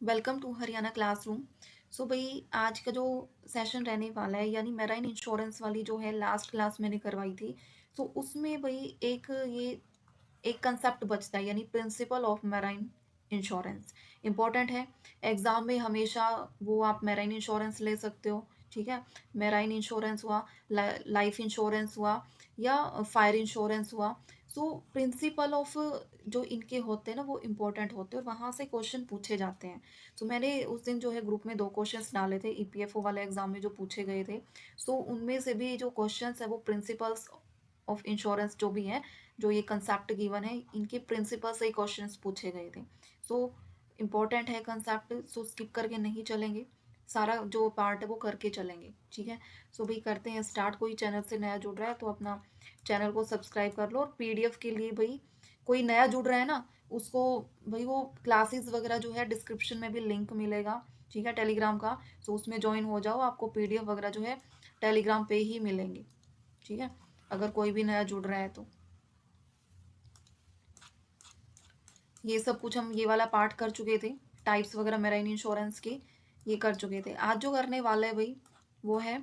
Welcome to Haryana classroom. So भाई, आज का जो सेशन रहने वाला है यानी मेराइन इंश्योरेंस वाली जो है लास्ट क्लास मैंने करवाई थी। सो उसमें भाई ये एक कंसेप्ट बचता है यानी principle of marine insurance. Important है। एग्जाम में हमेशा वो आप मेराइन इंश्योरेंस ले सकते हो। ठीक है। मेराइन इंश्योरेंस हुआ, लाइफ इंश्योरेंस हुआ या फायर इंश्योरेंस हुआ। सो प्रिंसिपल ऑफ जो इनके होते हैं ना वो इम्पोर्टेंट होते हैं और वहाँ से क्वेश्चन पूछे जाते हैं। सो मैंने उस दिन जो है ग्रुप में 2 क्वेश्चंस डाले थे ईपीएफओ वाले एग्जाम में जो पूछे गए थे। सो उनमें से भी जो क्वेश्चंस है वो प्रिंसिपल्स ऑफ इंश्योरेंस जो भी है, जो ये कंसेप्ट गिवन है, इनके प्रिंसिपल से ही क्वेश्चंस पूछे गए थे। सो इम्पोर्टेंट है कंसेप्ट, सो स्किप करके नहीं चलेंगे। सारा जो पार्ट है वो करके चलेंगे। ठीक है। सो भाई करते हैं स्टार्ट। कोई चैनल से नया जुड़ रहा है तो अपना चैनल को सब्सक्राइब कर लो। और पीडीएफ के लिए भाई कोई नया जुड़ रहा है ना, उसको भाई वो क्लासेस वगैरह जो है डिस्क्रिप्शन में भी लिंक मिलेगा। ठीक है, टेलीग्राम का। सो उसमें ज्वाइन हो जाओ, आपको पीडीएफ वगैरह जो है टेलीग्राम पे ही मिलेंगे। ठीक है, अगर कोई भी नया जुड़ रहा है तो ये सब कुछ हम ये वाला पार्ट कर चुके थे। टाइप्स वगैरह मेराइन इंश्योरेंस के ये कर चुके थे। आज जो करने वाला है भाई वो है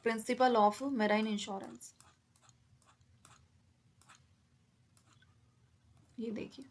प्रिंसिपल ऑफ मेराइन इंश्योरेंस। ये देखिए,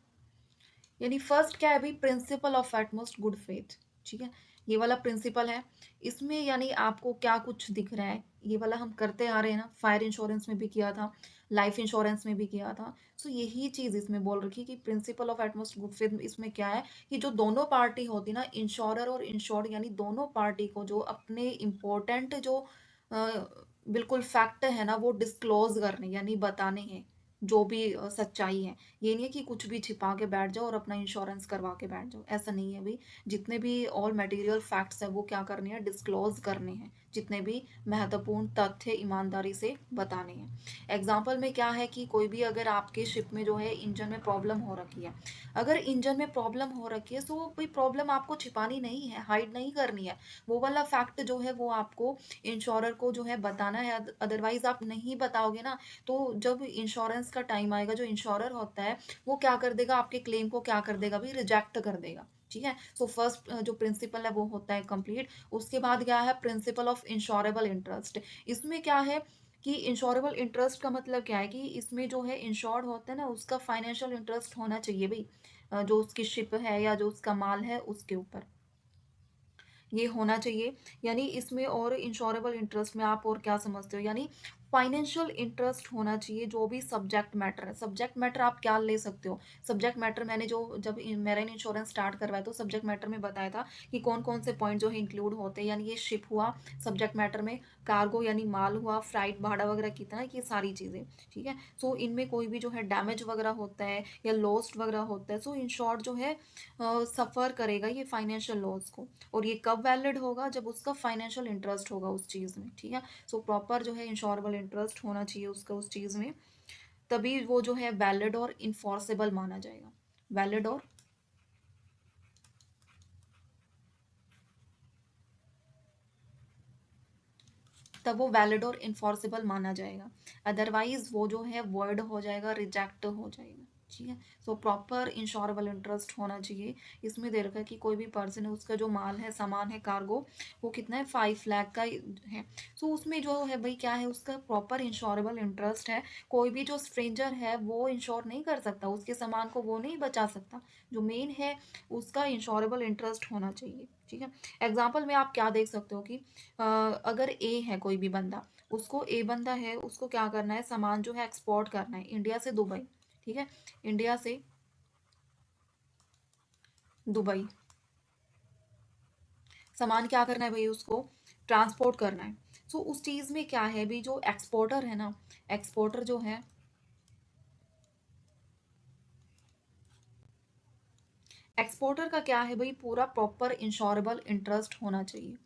यानी फर्स्ट क्या है भाई, principle of utmost good faith. ठीक है, ये वाला प्रिंसिपल है। इसमें यानी आपको क्या कुछ दिख रहा है, ये वाला हम करते आ रहे हैं ना, फायर इंश्योरेंस में भी किया था, लाइफ इंश्योरेंस में भी किया था। सो यही चीज इसमें बोल रखी कि principle of utmost good faith इसमें क्या है कि जो दोनों पार्टी होती ना, इंश्योरर और इंश्योर्ड, यानी दोनों पार्टी को जो अपने इम्पोर्टेंट जो बिल्कुल फैक्ट है ना वो डिस्क्लोज करने यानी बताने हैं, जो भी सच्चाई है। ये नहीं है कि कुछ भी छिपा के बैठ जाओ और अपना इंश्योरेंस करवा के बैठ जाओ, ऐसा नहीं है भाई। जितने भी ऑल मटेरियल फैक्ट्स है वो क्या करने हैं, डिस्क्लोज करने हैं। जितने भी महत्वपूर्ण तथ्य ईमानदारी से बताने हैं। एग्जाम्पल में क्या है कि कोई भी अगर आपके शिप में जो है इंजन में प्रॉब्लम हो रखी है, अगर इंजन में प्रॉब्लम हो रखी है तो कोई प्रॉब्लम आपको छिपानी नहीं है, हाइड नहीं करनी है। वो वाला फैक्ट जो है वो आपको इंश्योरर को जो है बताना है। अदरवाइज आप नहीं बताओगे ना, तो जब इंश्योरेंस का टाइम आएगा, जो इंश्योरर होता है वो क्या कर देगा, आपके क्लेम को क्या कर देगा भाई, रिजेक्ट कर देगा। ठीक है। सो फर्स्ट जो प्रिंसिपल है वो होता है कंप्लीट। उसके बाद क्या है, प्रिंसिपल ऑफ इंश्योरेबल इंटरेस्ट। इसमें क्या है कि इंश्योरेबल इंटरेस्ट का मतलब क्या है कि इसमें जो है इंश्योर्ड होता है ना, उसका फाइनेंशियल इंटरेस्ट होना चाहिए भाई। जो उसकी शिप है या जो उसका माल है उसके ऊपर ये होना चाहिए। यानी इसमें और इंश्योरेबल इंटरेस्ट में आप और क्या समझते हो, यानी फाइनेंशियल इंटरेस्ट होना चाहिए। जो भी सब्जेक्ट मैटर है, सब्जेक्ट मैटर आप क्या ले सकते हो। सब्जेक्ट मैटर मैंने जो जब मेराइन इंश्योरेंस स्टार्ट करवाया तो सब्जेक्ट मैटर में बताया था कि कौन कौन से पॉइंट जो है इंक्लूड होते हैं। यानी ये शिप हुआ सब्जेक्ट मैटर में, कार्गो यानी माल हुआ, फ्लाइट भाड़ा वगैरह कितना है, ये सारी चीज़ें। ठीक है। सो इनमें कोई भी जो है डैमेज वगैरह होता है या लॉस्ट वगैरह होता है, सो इन शॉर्ट जो है सफ़र करेगा ये फाइनेंशियल लॉस को। और ये कब वैलिड होगा, जब उसका फाइनेंशियल इंटरेस्ट होगा उस चीज़ में। ठीक है। सो प्रॉपर जो है इंश्योरेबल इंटरेस्ट होना चाहिए उसका उस चीज़ में, तभी वो जो है वैलिड और इन्फोर्सेबल माना जाएगा। वैलिड और तब वो वैलिड और इन्फोर्सेबल माना जाएगा। अदरवाइज वो जो है वर्ड हो जाएगा, रिजेक्ट हो जाएगा। ठीक है। सो प्रॉपर इंश्योरेबल इंटरेस्ट होना चाहिए। इसमें दे रखा है कि कोई भी पर्सन है, उसका जो माल है, सामान है, कार्गो, वो कितना है, 5 लाख का है। सो उसमें जो है भाई क्या है, उसका प्रॉपर इंश्योरेबल इंटरेस्ट है। कोई भी जो स्ट्रेंजर है वो इंश्योर नहीं कर सकता, उसके सामान को वो नहीं बचा सकता। जो मेन है उसका इंश्योरेबल इंटरेस्ट होना चाहिए। ठीक है। एग्जाम्पल में आप क्या देख सकते हो कि अगर ए है कोई भी बंदा, उसको ए बंदा है, उसको क्या करना है, सामान जो है एक्सपोर्ट करना है इंडिया से दुबई। ठीक है। इंडिया से दुबई सामान क्या करना है भाई, उसको ट्रांसपोर्ट करना है। सो उस चीज़ में क्या है भी, जो एक्सपोर्टर है ना, एक्सपोर्टर जो है, एक्सपोर्टर का क्या है भाई, पूरा प्रॉपर इंश्योरेबल इंटरेस्ट होना चाहिए।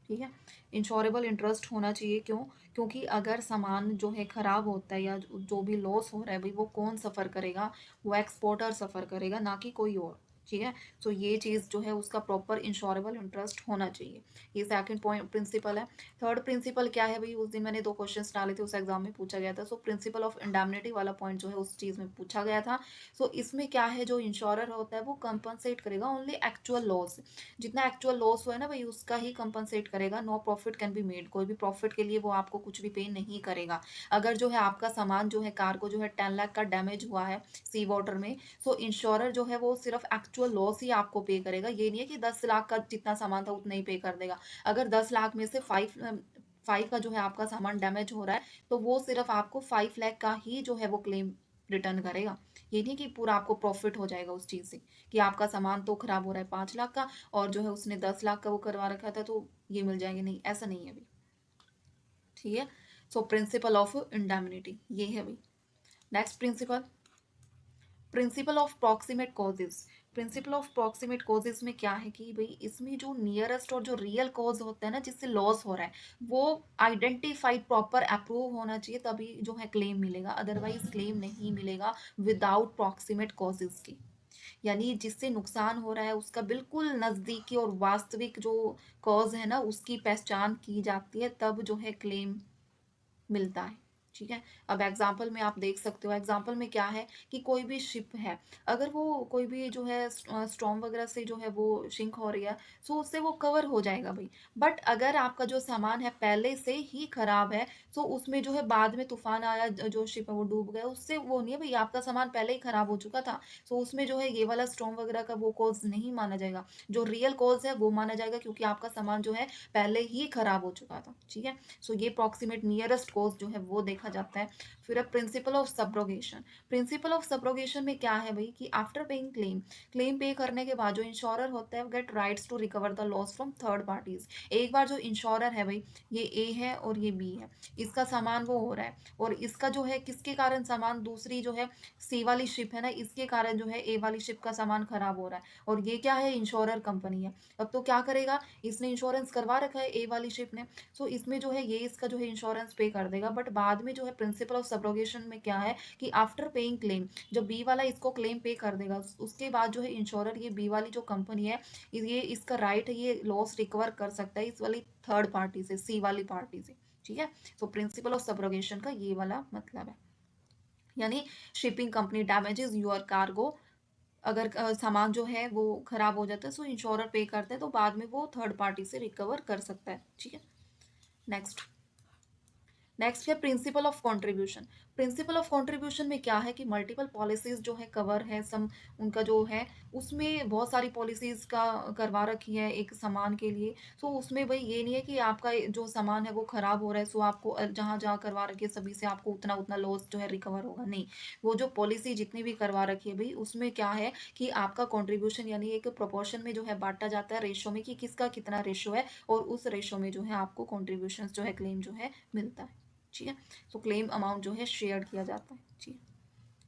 ठीक है। इंश्योरेबल इंटरेस्ट होना चाहिए, क्यों? क्योंकि अगर सामान जो है खराब होता है या जो भी लॉस हो रहा है भाई, वो कौन सफ़र करेगा, वो एक्सपोर्टर सफ़र करेगा, ना कि कोई और। ठीक है। सो ये चीज़ जो है उसका प्रॉपर इंश्योरेबल इंटरेस्ट होना चाहिए। ये सेकंड पॉइंट प्रिंसिपल है। थर्ड प्रिंसिपल क्या है भाई, उस दिन मैंने 2 क्वेश्चंस डाले थे, उस एग्जाम में पूछा गया था। सो प्रिंसिपल ऑफ इंडेमनिटी वाला पॉइंट जो है उस चीज़ में पूछा गया था। सो इसमें क्या है, जो इंश्योरर होता है वो कंपनसेट करेगा ओनली एक्चुअल लॉस। जितना एक्चुअल लॉस हुआ है ना भाई, उसका ही कंपनसेट करेगा। No profit can be made, कोई भी प्रॉफिट के लिए वो आपको कुछ भी पे नहीं करेगा। अगर जो है आपका सामान जो है, कार को जो है 10 लाख का डैमेज हुआ है सी वाटर में, सो इंश्योरर जो है वो सिर्फ एक्चुअल लॉस ही आपको पे करेगा। ये नहीं है कि 10 लाख का जितना सामान था उतना ही पे कर देगा। अगर 10 लाख में से 5 का जो है आपका सामान डैमेज हो रहा है, तो वो सिर्फ आपको 5 लाख का ही जो है वो क्लेम रिटर्न करेगा। ये नहीं कि पूरा आपको प्रॉफिट हो जाएगा उस चीज से, कि आपका सामान तो खराब हो रहा है 5 लाख का और जो है उसने 10 लाख का वो करवा रखा था तो ये मिल जाएंगे, नहीं, ऐसा नहीं है अभी। ठीक है। सो प्रिंसिपल ऑफ इंडेमनिटी ये है भाई। Next principle, principle of proximate causes. Principle of proximate causes में क्या है कि भाई इसमें जो नियरेस्ट और जो रियल कॉज होता है ना जिससे लॉस हो रहा है, वो आइडेंटिफाइड प्रॉपर अप्रूव होना चाहिए, तभी जो है क्लेम मिलेगा। अदरवाइज क्लेम नहीं मिलेगा विदाउट प्रॉक्सिमेट कॉजेज की। यानी जिससे नुकसान हो रहा है उसका बिल्कुल नजदीकी और वास्तविक जो कॉज है ना उसकी पहचान की जाती है, तब जो है क्लेम मिलता है। ठीक है। अब एग्जाम्पल में आप देख सकते हो, एग्जाम्पल में क्या है कि कोई भी शिप है, अगर वो कोई भी जो है स्टॉर्म वगैरह से जो है वो शिंक हो रही है, सो उससे वो कवर हो जाएगा भाई। बट अगर आपका जो सामान है पहले से ही खराब है, सो उसमें जो है बाद में तूफान आया, जो शिप है वो डूब गया, उससे वो नहीं है भाई, आपका सामान पहले ही खराब हो चुका था। सो उसमें जो है ये वाला स्टॉर्म वगैरह का वो कॉज नहीं माना जाएगा। जो रियल कॉज है वो माना जाएगा, क्योंकि आपका सामान जो है पहले ही खराब हो चुका था। ठीक है। सो ये प्रॉक्सिमेट नियरेस्ट कॉज जो है वो देखा जाता है। फिर अब principle of subrogation. Principle of subrogation में क्या है भाई कि आफ्टर पेइंग क्लेम, क्लेम पे करने के बाद जो इंश्योरर होता है get rights to recover the loss from third parties. एक बार जो इंश्योरर है भाई, ये ए है और ये बी है, इसका सामान वो हो रहा है, और इसका जो है किसके कारण सामान, दूसरी जो है सी वाली शिप है ना, इसके कारण जो है ए वाली शिप का सामान खराब हो रहा है, और ये क्या है, इंश्योरर कंपनी है। अब तो क्या करेगा, इसने इंश्योरेंस करवा रखा है ए वाली शिप ने, सो इसमें जो है ये इसका जो है इंश्योरेंस पे कर देगा। बट बाद में जो है प्रिंसिपल ऑफ सब्रोगेशन में क्या है कि आफ्टर पेइंग क्लेम, जब बी वाला इसको क्लेम पे कर देगा, उसके बाद जो है इंश्योरर, ये बी वाली जो कंपनी है, ये इसका राइट है, ये लॉस रिकवर कर सकता है इस वाली थर्ड पार्टी से, सी वाली पार्टी से। ठीक है। तो प्रिंसिपल ऑफ सब्रोगेशन का ये वाला मतलब है। यानी shipping company damages your cargo, अगर सामान जो है वो खराब हो जाता है, सो इंश्योरर पे करता है, तो बाद में वो थर्ड पार्टी से रिकवर कर सकता है। ठीक है। नेक्स्ट, नेक्स्ट है principle of contribution. Principle of contribution में क्या है कि मल्टीपल पॉलिसीज जो है कवर है, सम उनका जो है उसमें बहुत सारी पॉलिसीज का करवा रखी है एक सामान के लिए। सो उसमें भाई ये नहीं है कि आपका जो सामान है वो खराब हो रहा है, सो आपको जहाँ जहाँ करवा रखी है सभी से आपको उतना उतना लॉस जो है रिकवर होगा, नहीं। वो जो पॉलिसी जितनी भी करवा रखी है भाई, उसमें क्या है कि आपका कॉन्ट्रीब्यूशन यानी एक प्रोपोर्शन में जो है बांटा जाता है, रेशो में, कि किसका कितना रेशो है, और उस रेशो में जो है आपको कॉन्ट्रीब्यूशन जो है क्लेम जो है मिलता है। ठीक है। तो क्लेम अमाउंट जो है शेयर किया जाता है। ठीक है।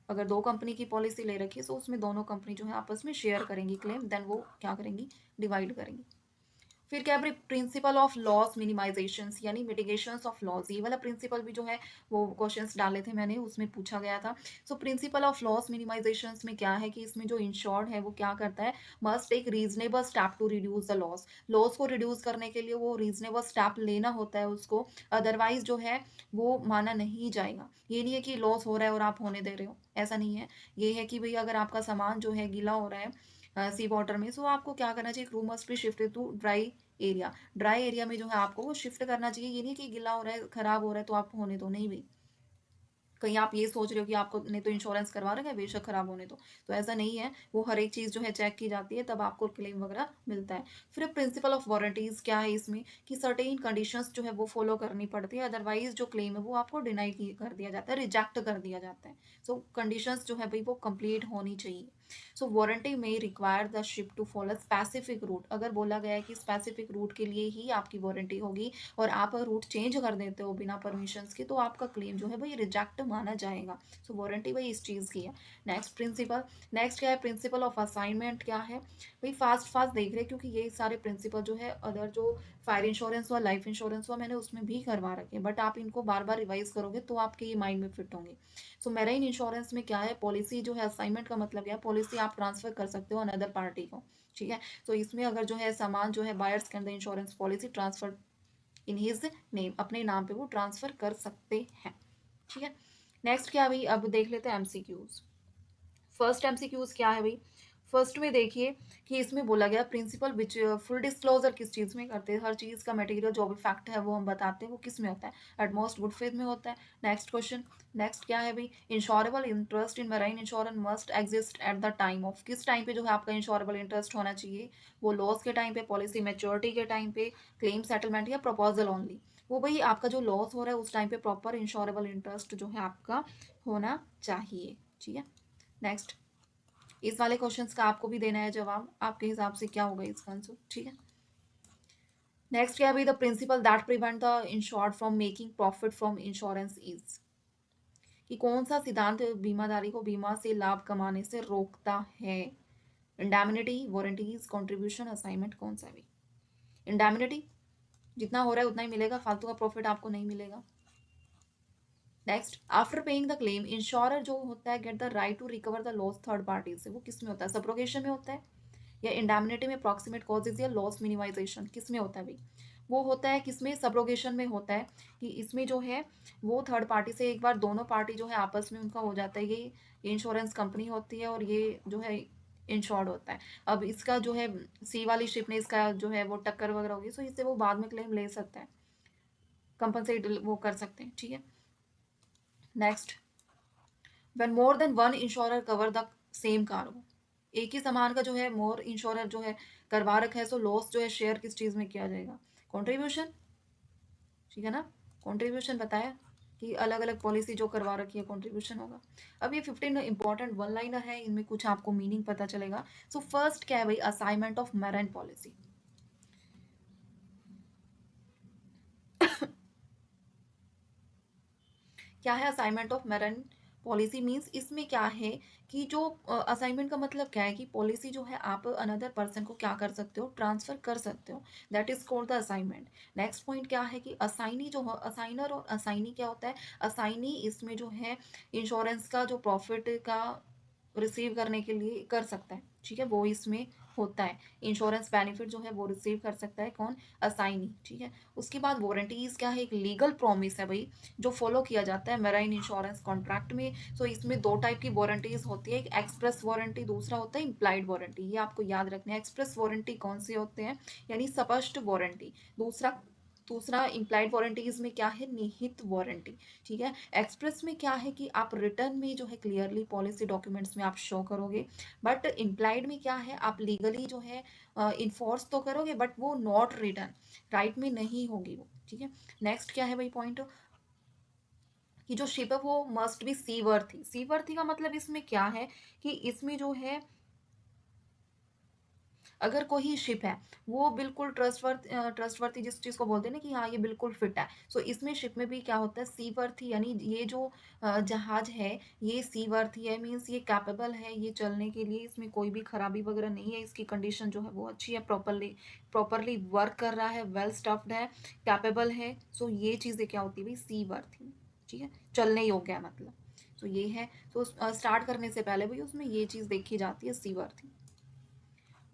अगर दो कंपनी की पॉलिसी ले रखी है तो उसमें दोनों कंपनी जो है आपस में शेयर करेंगी क्लेम, देन वो क्या करेंगी, डिवाइड करेंगी। फिर क्या है, प्रिंसिपल ऑफ लॉस मिनिमाइजेशन यानी मिटिगेशन ऑफ लॉस, ये वाला प्रिंसिपल भी जो है वो क्वेश्चंस डाले थे मैंने, उसमें पूछा गया था। So principle of loss minimisation में क्या है कि इसमें जो इंश्योर्ड है वो क्या करता है, must take reasonable step to reduce the loss. Loss को रिड्यूस करने के लिए वो रीजनेबल स्टेप लेना होता है उसको, अदरवाइज जो है वो माना नहीं जाएगा। ये नहीं है कि लॉस हो रहा है और आप होने दे रहे हो, ऐसा नहीं है। ये है कि भाई अगर आपका सामान जो है गीला हो रहा है सी वाटर में, सो आपको क्या करना चाहिए, crew must be shifted to dry area. Dry area में जो है आपको वो शिफ्ट करना चाहिए। ये नहीं कि गीला हो रहा है, खराब हो रहा है तो आप होने दो, नहीं भाई। कहीं आप ये सोच रहे हो कि आपको ने तो इंश्योरेंस करवा रखा है, बेशक खराब होने दो, तो ऐसा नहीं है। वो हर एक चीज़ जो है चेक की जाती है, तब आपको क्लेम वगैरह मिलता है। फिर प्रिंसिपल ऑफ वारंटीज क्या है इसमें कि सर्टेन कंडीशंस जो है वो फॉलो करनी पड़ती है, अदरवाइज जो क्लेम है वो आपको डिनाई कर दिया जाता है, रिजेक्ट कर दिया जाता है। सो कंडीशंस जो है भाई वो कंप्लीट होनी चाहिए। सो वारंटी में require the ship to follow specific route. अगर बोला गया है कि स्पेसिफिक रूट के लिए ही आपकी वारंटी होगी और आप रूट चेंज कर देते हो बिना परमिशंस के, तो आपका क्लेम जो है भाई रिजेक्ट माना जाएगा। सो वारंटी भाई इस चीज़ की है। नेक्स्ट प्रिंसिपल, नेक्स्ट क्या है, प्रिंसिपल ऑफ असाइनमेंट क्या है भाई, फास्ट फास्ट देख रहे हैं क्योंकि ये सारे प्रिंसिपल जो है अदर जो फायर इंश्योरेंस हुआ, लाइफ इंश्योरेंस हुआ, मैंने उसमें भी करवा रखे, बट आप इनको बार बार रिवाइज करोगे तो आपके ये माइंड में फिट होंगे। सो मेराइन इंश्योरेंस में क्या है, पॉलिसी जो है, असाइनमेंट का मतलब क्या है, पॉलिसी आप ट्रांसफर कर सकते हो अनदर पार्टी को, ठीक है। तो इसमें अगर जो है सामान जो है, buyers can the insurance policy transfer in his name, अपने नाम पे वो ट्रांसफर कर सकते हैं, ठीक है। नेक्स्ट क्या है भाई, अब देख लेते हैं एमसीक्यूज। फर्स्ट एमसीक्यूज क्या है भाई, फर्स्ट में देखिए कि इसमें बोला गया प्रिंसिपल विच फुल डिस्क्लोजर किस चीज में करते हैं, हर चीज का मटेरियल जो भी फैक्ट है वो हम बताते हैं, वो किस में होता है, एटमोस्ट गुड फेथ में होता है। नेक्स्ट क्वेश्चन, नेक्स्ट क्या है भाई, insurable interest in marine insurance must exist at the time of, किस टाइम पे जो है आपका इंश्योरेबल इंटरेस्ट होना चाहिए, वो लॉस के टाइम पे, पॉलिसी मैच्योरिटी के टाइम पे, क्लेम सेटलमेंट या प्रपोजल ओनली, वो भाई आपका जो लॉस हो रहा है उस टाइम पे प्रॉपर इंश्योरेबल इंटरेस्ट जो है आपका होना चाहिए, ठीक है। नेक्स्ट, इस वाले क्वेश्चंस का आपको भी देना है जवाब, आपके हिसाब से क्या होगा इसका आंसर, ठीक है। नेक्स्ट क्या है भाई, the principal that prevent the insured from making profit from insurance is, कि कौन सा सिद्धांत बीमाधारी को बीमा से लाभ कमाने से रोकता है, इंडैमिनिटी, वारंटीज, कंट्रीब्यूशन, असाइनमेंट, कौन सा भी। इंडैमिनिटी, जितना हो रहा है उतना ही मिलेगा, फालतू का प्रॉफिट आपको नहीं मिलेगा। Next, after paying the claim insurer जो होता है get the right to recover the loss third party से, वो किस में होता है, सब्रोगेशन में होता है, या इंडैमिनिटी में प्रॉक्सिमेट कॉजेज या लॉस मिनिमाइजेशन, किस में होता है भाई, वो होता है किसमें, सब्रोगेशन में होता है, कि इसमें जो है वो थर्ड पार्टी से एक बार दोनों पार्टी जो है आपस में उनका हो जाता है, ये इंश्योरेंस कंपनी होती है और ये जो है इंश्योर्ड होता है। अब इसका जो है सी वाली शिप ने इसका जो है वो टक्कर वगैरह होगी, सो इससे वो बाद में क्लेम ले सकता है, कंपनसेट वो कर सकते हैं, ठीक है। Next, when more than one insurer cover the same cargo, एक ही सामान का जो है मोर इंश्योरर जो है करवा रखा है, सो लॉस जो है शेयर किस चीज में किया जाएगा, कंट्रीब्यूशन, ठीक है ना। कंट्रीब्यूशन बताया कि अलग अलग पॉलिसी जो करवा रखी है कंट्रीब्यूशन होगा। अब ये 15 इंपॉर्टेंट वन लाइनर है, इनमें कुछ आपको मीनिंग पता चलेगा। सो फर्स्ट क्या है भाई, असाइनमेंट ऑफ मैराइन पॉलिसी। क्या है assignment of marine policy, means इसमें क्या है कि जो असाइनमेंट का मतलब क्या है कि पॉलिसी जो है आप अनदर पर्सन को क्या कर सकते हो, ट्रांसफर कर सकते हो, that is called the assignment. Next point क्या है कि असाइनी जो है, असाइनर और असाइनी क्या होता है, असाइनी इसमें जो है इंश्योरेंस का जो प्रॉफिट का रिसीव करने के लिए कर सकता है, ठीक है, वो इसमें होता है, इंश्योरेंस बेनिफिट जो है वो रिसीव कर सकता है कौन, असाइनी, ठीक है। उसके बाद वारंटीज क्या है, एक लीगल प्रॉमिस है भाई जो फॉलो किया जाता है मेराइन इंश्योरेंस कॉन्ट्रैक्ट में। सो इसमें दो टाइप की वारंटीज होती है, एक एक्सप्रेस वारंटी, दूसरा होता है इम्प्लाइड वारंटी, ये आपको याद रखना है। एक्सप्रेस वारंटी कौन से होते हैं, यानी स्पष्ट वारंटी, दूसरा दूसरा इम्प्लाइड वारंटीज में क्या है, निहित वारंटी, ठीक है। एक्सप्रेस में क्या है कि आप रिटर्न में जो है क्लियरली पॉलिसी डॉक्यूमेंट्स में आप शो करोगे, बट इम्प्लाइड में क्या है, आप लीगली जो है इन्फोर्स तो करोगे बट वो नॉट रिटर्न, राइट में नहीं होगी वो, ठीक है। नेक्स्ट क्या है भाई पॉइंट, कि जो शिप है वो मस्ट बी सी वर्थी, सी वर्थी का मतलब इसमें क्या है कि इसमें जो है अगर कोई शिप है वो बिल्कुल ट्रस्टवर्थी जिस चीज को बोलते हैं ना कि हाँ ये बिल्कुल फिट है, सो इसमें शिप में भी क्या होता है, सी वर्थी, यानी ये जो जहाज है ये सी वर्थी है, मीन्स ये कैपेबल है ये चलने के लिए, इसमें कोई भी खराबी वगैरह नहीं है, इसकी कंडीशन जो है वो अच्छी है, प्रॉपरली प्रॉपरली वर्क कर रहा है, वेल स्टफ्ड है, कैपेबल है, सो ये चीजें क्या होती है भाई, सी वर्थी, ठीक है, चलने योग्य है मतलब, तो ये है। तो स्टार्ट करने से पहले भाई उसमें ये चीज देखी जाती है, सी वर्थी।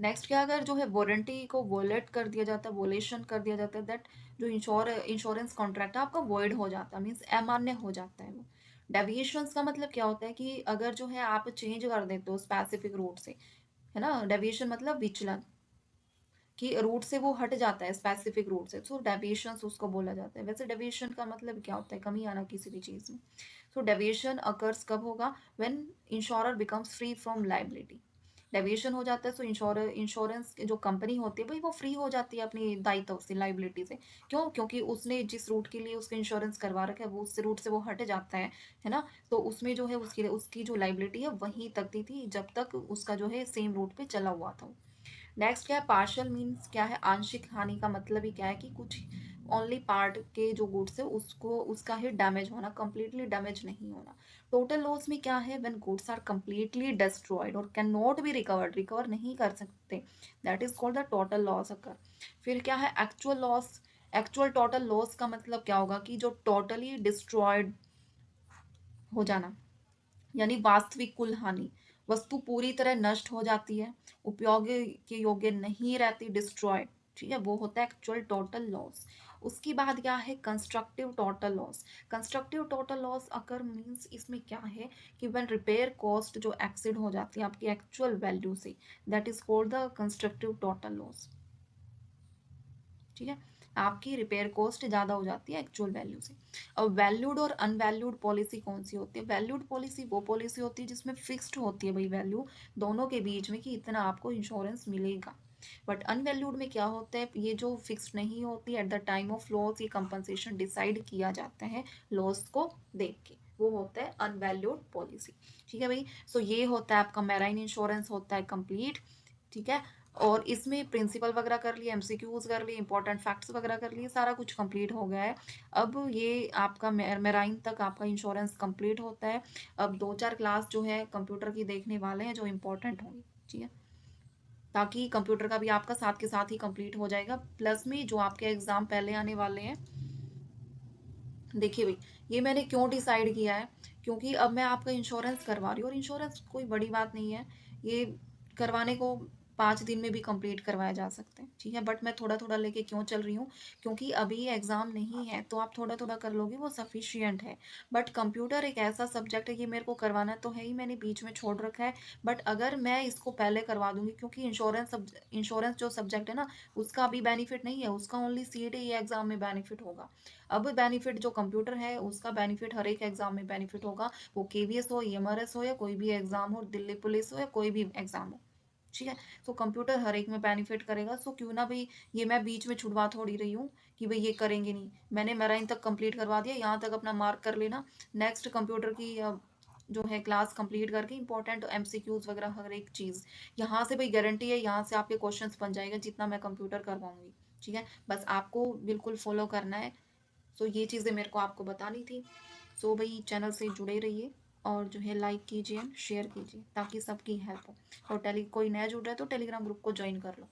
नेक्स्ट क्या, अगर जो है वारंटी को वोलेट कर दिया जाता है, वोलेशन कर दिया जाता है, दैट जो इंश्योरेंस कॉन्ट्रैक्ट है आपका वॉइड हो जाता है, मीन्स अमान्य हो जाता है वो। डेविएशंस का मतलब क्या होता है कि अगर जो है आप चेंज कर देते हो स्पेसिफिक रूट से, है ना, डेविएशन मतलब विचलन, कि रूट से वो हट जाता है स्पेसिफिक रूट से, सो डेविएशन उसको बोला जाता है। वैसे डेविएशन का मतलब क्या होता है, कमी आना किसी भी चीज में। सो डेविएशन अकर्स कब होगा, when insurer becomes free from liability, deviation हो जाता है, सो इंश्योरेंस जो कंपनी होती है भाई वो फ्री हो जाती है अपनी दायित्व से, लाइबिलिटी से। क्यों, क्योंकि उसने जिस रूट के लिए उसका इंश्योरेंस करवा रखा है वो उस रूट से वो हट जाता है ना, तो उसमें जो है उसकी उसकी जो लाइबिलिटी है वही तक दी थी जब तक उसका जो है सेम रूट पे चला हुआ था। नेक्स्ट क्या है, पार्शियल मीन्स क्या है, आंशिक हानि का मतलब ही क्या है कि कुछ ओनली पार्ट के जो गुड्स है उसको उसका ही डैमेज होना, कंप्लीटली डैमेज नहीं होना। टोटल लॉस में क्या है, when goods are completely destroyed और can not be recovered, recover नहीं कर सकते, that is called the total loss occur. फिर क्या है actual loss. Actual total loss का मतलब क्या होगा कि जो टोटली डिस्ट्रॉयड हो जाना, यानी वास्तविक कुल हानि, वस्तु पूरी तरह नष्ट हो जाती है, उपयोग के योग्य नहीं रहती, डिस्ट्रॉयड, ठीक है, वो होता है एक्चुअल टोटल लॉस। उसके बाद क्या है constructive total loss. Constructive total loss occur means इसमें क्या है कि व्हेन रिपेयर कॉस्ट जो एक्सीड हो जाती है आपकी एक्चुअल वैल्यू से, that is called the constructive total loss, ठीक है, आपकी रिपेयर कॉस्ट ज़्यादा हो जाती है एक्चुअल वैल्यू से। अब वैल्यूड और अनवैल्यूड पॉलिसी कौन सी होती है, वैल्यूड पॉलिसी वो पॉलिसी होती है जिसमें फिक्स्ड होती है भाई वैल्यू दोनों के बीच में कि इतना आपको इंश्योरेंस मिलेगा। बट अनवैल्यूड में क्या होता है, ये जो फिक्स्ड नहीं होती, at the time of loss ये कंपनसेशन डिसाइड किया जाता है लॉस को देख के, वो होता है अनवैल्यूड पॉलिसी, ठीक है भाई। सो ये होता है आपका मैराइन इंश्योरेंस होता है कंप्लीट, ठीक है। और इसमें प्रिंसिपल वगैरह कर लिए, एमसीक्यूज कर लिए, इंपॉर्टेंट फैक्ट्स वगैरह कर लिए, सारा कुछ कंप्लीट हो गया है। अब ये आपका मेराइन तक आपका इंश्योरेंस कंप्लीट होता है। अब 2-4 क्लास जो है कंप्यूटर की देखने वाले हैं जो इंपॉर्टेंट होंगी, ठीक है, ताकि कंप्यूटर का भी आपका साथ के साथ ही कंप्लीट हो जाएगा। प्लस में जो आपके एग्जाम पहले आने वाले हैं, देखिए भाई ये मैंने क्यों डिसाइड किया है, क्योंकि अब मैं आपका इंश्योरेंस करवा रही हूँ और इंश्योरेंस कोई बड़ी बात नहीं है, ये करवाने को 5 दिन में भी कंप्लीट करवाया जा सकता है, ठीक है। बट मैं थोड़ा थोड़ा लेके क्यों चल रही हूँ, क्योंकि अभी एग्जाम नहीं है तो आप थोड़ा थोड़ा कर लोगे वो सफिशियंट है। बट कंप्यूटर एक ऐसा सब्जेक्ट है कि मेरे को करवाना तो है ही, मैंने बीच में छोड़ रखा है। बट अगर मैं इसको पहले करवा दूंगी, क्योंकि इंश्योरेंस जो सब्जेक्ट है ना उसका अभी बेनिफिट नहीं है, उसका ओनली सीईटी एग्जाम में बेनिफिट होगा। अब बेनिफिट जो कंप्यूटर है उसका बेनिफिट हर एक एग्जाम में बेनिफिट होगा, वो केवीएस हो, ईएमआरएस हो, या कोई भी एग्जाम हो, दिल्ली पुलिस हो, या कोई भी एग्जाम हो, ठीक है। तो कंप्यूटर हर एक में बेनिफिट करेगा। सो क्यों ना भाई, ये मैं बीच में छुड़वा थोड़ी रही हूँ कि भाई ये करेंगे नहीं, मैंने मेराइन तक कंप्लीट करवा दिया, यहाँ तक अपना मार्क कर लेना। नेक्स्ट कंप्यूटर की जो है क्लास कंप्लीट करके इंपॉर्टेंट एमसीक्यूज वगैरह हर एक चीज़ यहाँ से भाई गारंटी है, यहाँ से आपके क्वेश्चंस बन जाएगा जितना मैं कंप्यूटर करवाऊंगी, ठीक है। बस आपको बिल्कुल फॉलो करना है। सो ये चीज़ें मेरे को आपको बतानी थी। सो भाई चैनल से जुड़े रहिए और जो है लाइक कीजिए, शेयर कीजिए ताकि सबकी हेल्प हो। और कोई नया जुड़ रहा है तो टेलीग्राम ग्रुप को ज्वाइन कर लो।